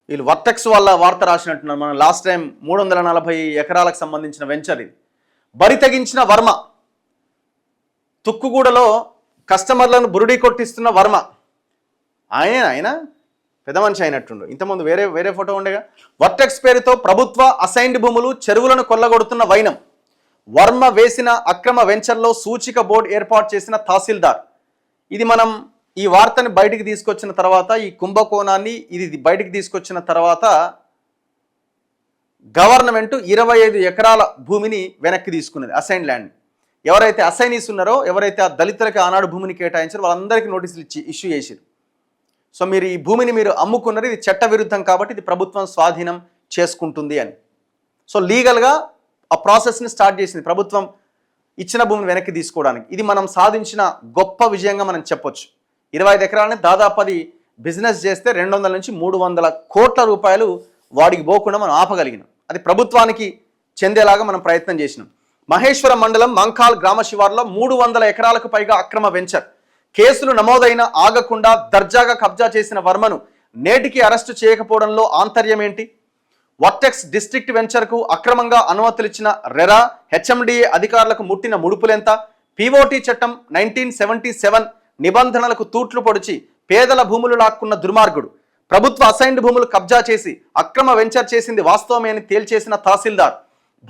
వీళ్ళు వర్టెక్స్ వాళ్ళ వార్త రాసినట్టున్నారు. మనం లాస్ట్ టైం 340 ఎకరాలకు సంబంధించిన వెంచర్ ఇది. బరి తెగించిన వర్మ, తుక్కుగూడలో కస్టమర్లను బురుడీ కొట్టిస్తున్న వర్మ. ఆయన పెద్ద మనిషి అయినట్టుండు. ఇంతకుముందు వేరే ఫోటో ఉండేగా. వర్టెక్స్ పేరుతో ప్రభుత్వ అసైన్డ్ భూములు, చెరువులను కొల్లగొడుతున్న వైనం. వర్మ వేసిన అక్రమ వెంచర్లో సూచిక బోర్డు ఏర్పాటు చేసిన తహసీల్దార్. ఇది మనం ఈ వార్తని బయటికి తీసుకొచ్చిన తర్వాత, ఈ కుంభకోణాన్ని ఇది బయటికి తీసుకొచ్చిన తర్వాత గవర్నమెంట్ 25 ఎకరాల భూమిని వెనక్కి తీసుకున్నది, అసైన్ ల్యాండ్. ఎవరైతే అసైనీస్ ఉన్నారో, ఎవరైతే ఆ దళితులకి ఆనాడు భూమిని కేటాయించారో వాళ్ళందరికీ నోటీసులు ఇష్యూ చేశారు. సో మీరు ఈ భూమిని మీరు అమ్ముకున్నారు, ఇది చట్ట విరుద్ధం కాబట్టి ఇది ప్రభుత్వం స్వాధీనం చేసుకుంటుంది అని. సో లీగల్గా ఆ ప్రాసెస్ని స్టార్ట్ చేసింది ప్రభుత్వం ఇచ్చిన భూమిని వెనక్కి తీసుకోవడానికి. ఇది మనం సాధించిన గొప్ప విజయంగా మనం చెప్పొచ్చు. 25 ఎకరాలని దాదాపు అది బిజినెస్ చేస్తే 200 నుంచి 300 కోట్ల రూపాయలు వాడికి పోకుండా మనం ఆపగలిగినాం. అది ప్రభుత్వానికి చెందేలాగా మనం ప్రయత్నం చేసినాం. మహేశ్వరం మండలం మంకాల్ గ్రామ శివార్లో 300 ఎకరాలకు పైగా అక్రమ వెంచర్. కేసులు నమోదైన ఆగకుండా దర్జాగా కబ్జా చేసిన వర్మను నేటికి అరెస్టు చేయకపోవడంలో ఆంతర్యం ఏంటి? వర్టెక్స్ డిస్ట్రిక్ట్ వెంచర్కు అక్రమంగా అనుమతులిచ్చిన రెరా, హెచ్ఎండిఏ అధికారులకు ముట్టిన ముడుపులెంత? పీఓటీ చట్టం 1977 నిబంధనలకు తూట్లు పొడిచి పేదల భూములు లాక్కున్న దుర్మార్గుడు. ప్రభుత్వ అసైన్డ్ భూములు కబ్జా చేసి అక్రమ వెంచర్ చేసింది వాస్తవమే అని తేల్చేసిన తహసీల్దార్.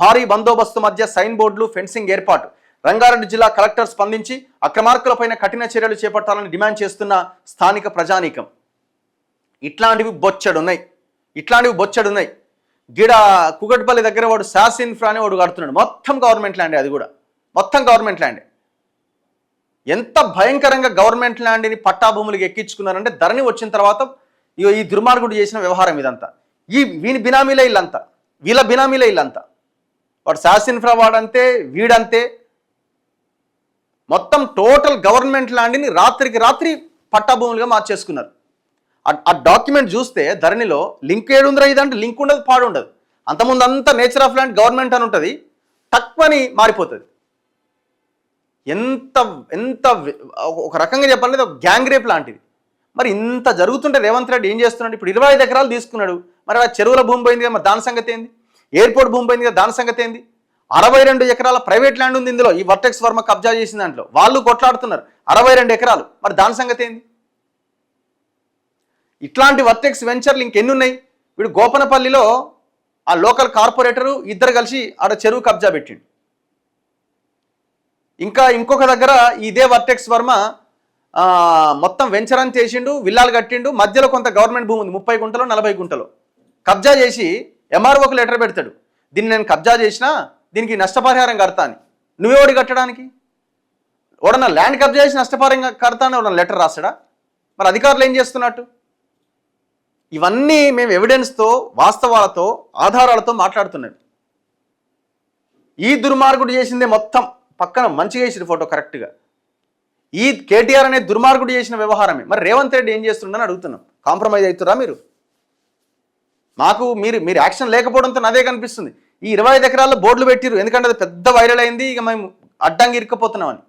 భారీ బందోబస్తు మధ్య సైన్ బోర్డులు, ఫెన్సింగ్ ఏర్పాటు. రంగారెడ్డి జిల్లా కలెక్టర్ స్పందించి అక్రమార్కులపైన కఠిన చర్యలు చేపట్టాలని డిమాండ్ చేస్తున్న స్థానిక ప్రజానీకం. ఇట్లాంటివి బొచ్చడున్నాయి. గిడ కుగట్పల్లి దగ్గర వాడు శాస్ ఇన్ఫ్రా అని వాడు కడుతున్నాడు. మొత్తం గవర్నమెంట్ ల్యాండే, అది కూడా మొత్తం గవర్నమెంట్ ల్యాండే. ఎంత భయంకరంగా గవర్నమెంట్ ల్యాండ్ని పట్టాభూములకు ఎక్కించుకున్నారంటే ధరణి వచ్చిన తర్వాత ఈ దుర్మార్గుడు చేసిన వ్యవహారం ఇదంతా. వీళ్ళ బినామీలే ఇల్లంతా. వాడు శాస్ ఇన్ఫ్రా వాడంతే, వీడంతే. మొత్తం టోటల్ గవర్నమెంట్ ల్యాండ్ని రాత్రికి రాత్రి పట్టాభూములుగా మార్చేసుకున్నారు. ఆ డాక్యుమెంట్ చూస్తే ధరణిలో లింక్ ఏడుందిరా ఇదంటే లింక్ ఉండదు, పాడు ఉండదు. అంతకుముందు అంతా నేచర్ ఆఫ్ ల్యాండ్ గవర్నమెంట్ అని ఉంటుంది, తక్కువని మారిపోతుంది. ఎంత ఒక రకంగా చెప్పాలంటే ఒక గ్యాంగ్ రేప్ లాంటిది. మరి ఇంత జరుగుతుంటే రేవంత్ రెడ్డి ఏం చేస్తున్నాడు? ఇప్పుడు 25 ఎకరాలు తీసుకున్నాడు. మరి ఆ చెరువుల భూమి పోయింది కదా, మరి దాని సంగతి ఏంది? ఎయిర్పోర్ట్ భూమి పోయింది కదా, దాని సంగతి ఏంది? 62 ఎకరాల ప్రైవేట్ ల్యాండ్ ఉంది ఇందులో. ఈ వర్టెక్స్ వర్మ కబ్జా చేసిన దాంట్లో వాళ్ళు కొట్లాడుతున్నారు. 62 ఎకరాలు, మరి దాని సంగతి ఏంది? ఇట్లాంటి వర్టెక్స్ వెంచర్లు ఇంకెన్ని ఉన్నాయి? వీడు గోపనపల్లిలో ఆ లోకల్ కార్పొరేటరు ఇద్దరు కలిసి ఆడ చెరువు కబ్జా పెట్టిండు. ఇంకొక దగ్గర ఇదే వర్టెక్స్ వర్మ మొత్తం వెంచర్ అని చేసిండు, విల్లాలు కట్టిండు. మధ్యలో కొంత గవర్నమెంట్ భూమి ఉంది, 30 గుంటలో 40 గుంటలో కబ్జా చేసి ఎంఆర్ఓకి లెటర్ పెడతాడు. దీన్ని నేను కబ్జా చేసినా దీనికి నష్టపరిహారం కడతా అని. నువ్వేవాడి కట్టడానికి? ఎవడన్నా ల్యాండ్ కబ్జా చేసి నష్టపరిహారం కడతా అని ఎవడన్నా లెటర్ రాస్తాడా? మరి అధికారులు ఏం చేస్తున్నట్టు? ఇవన్నీ మేము ఎవిడెన్స్తో, వాస్తవాలతో, ఆధారాలతో మాట్లాడుతున్నాడు. ఈ దుర్మార్గుడు చేసిందే మొత్తం. పక్కన మంచిగా వేసిన ఫోటో కరెక్ట్గా. ఈ కేటీఆర్ అనే దుర్మార్గుడు చేసిన వ్యవహారమే. మరి రేవంత్ రెడ్డి ఏం చేస్తుండని అడుగుతున్నాం. కాంప్రమైజ్ అవుతురా మీరు? మాకు మీరు యాక్షన్ లేకపోవడంతో అదే కనిపిస్తుంది. ఈ 25 ఎకరాల్లో బోర్డులు పెట్టిరు, ఎందుకంటే అది పెద్ద వైరల్ అయింది, ఇక మేము అడ్డంగా ఇరుక్కపోతున్నామని.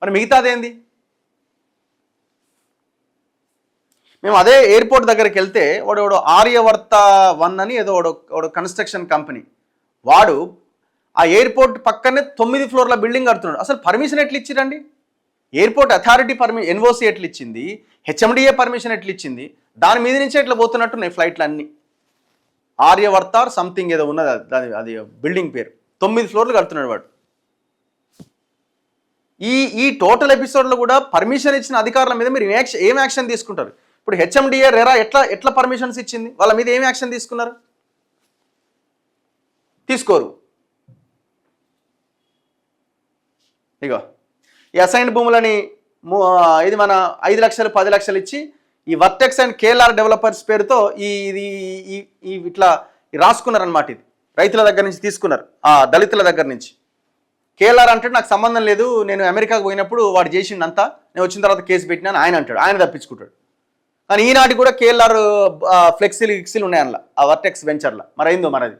మరి మిగతాదేంది? మేము అదే ఎయిర్పోర్ట్ దగ్గరికి వెళ్తే వాడు ఆర్యవర్త 1 అని ఏదో వాడు కన్స్ట్రక్షన్ కంపెనీ వాడు ఆ ఎయిర్పోర్ట్ పక్కనే 9 ఫ్లోర్ల బిల్డింగ్ కడుతున్నాడు. అసలు పర్మిషన్ ఎట్లా ఇచ్చిరండి? ఎయిర్పోర్ట్ అథారిటీ ఎన్ఓసి ఎట్లా ఇచ్చింది? హెచ్ఎండిఏ పర్మిషన్ ఎట్లా ఇచ్చింది? దాని మీద నుంచే ఇట్లా పోతున్నట్టున్నాయి ఫ్లైట్లు అన్నీ. ఆర్యవర్త సంథింగ్ ఏదో ఉన్నది, అది బిల్డింగ్ పేరు. 9 ఫ్లోర్లు కడుతున్నాడు వాడు. ఈ టోటల్ ఎపిసోడ్లో కూడా పర్మిషన్ ఇచ్చిన అధికారుల మీద మీరు ఏం యాక్షన్ తీసుకుంటారు? ఇప్పుడు హెచ్ఎండిఏ రెరా ఎట్లా పర్మిషన్స్ ఇచ్చింది? వాళ్ళ మీద ఏం యాక్షన్ తీసుకున్నారు? తీసుకోరు. ఇగో ఈ అసైన్డ్ భూములని ఇది మన 5 లక్షలు 10 లక్షలు ఇచ్చి ఈ వర్టెక్స్ అండ్ కేఎల్ఆర్ డెవలపర్స్ పేరుతో ఇట్లా రాసుకున్నారనమాట. ఇది రైతుల దగ్గర నుంచి తీసుకున్నారు, ఆ దళితుల దగ్గర నుంచి. కేఎల్ఆర్ అంటే నాకు సంబంధం లేదు, నేను అమెరికాకు పోయినప్పుడు వాడు చేసిండంతా, నేను వచ్చిన తర్వాత కేసు పెట్టినాను ఆయన అంటాడు. ఆయన తప్పించుకుంటాడు. కానీ ఈనాటి కూడా కేఎల్ఆర్ ఫ్లెక్సీలు ఉన్నాయి అందులో, ఆ వర్టెక్స్ వెంచర్లో. మరి అయిందో మరి అది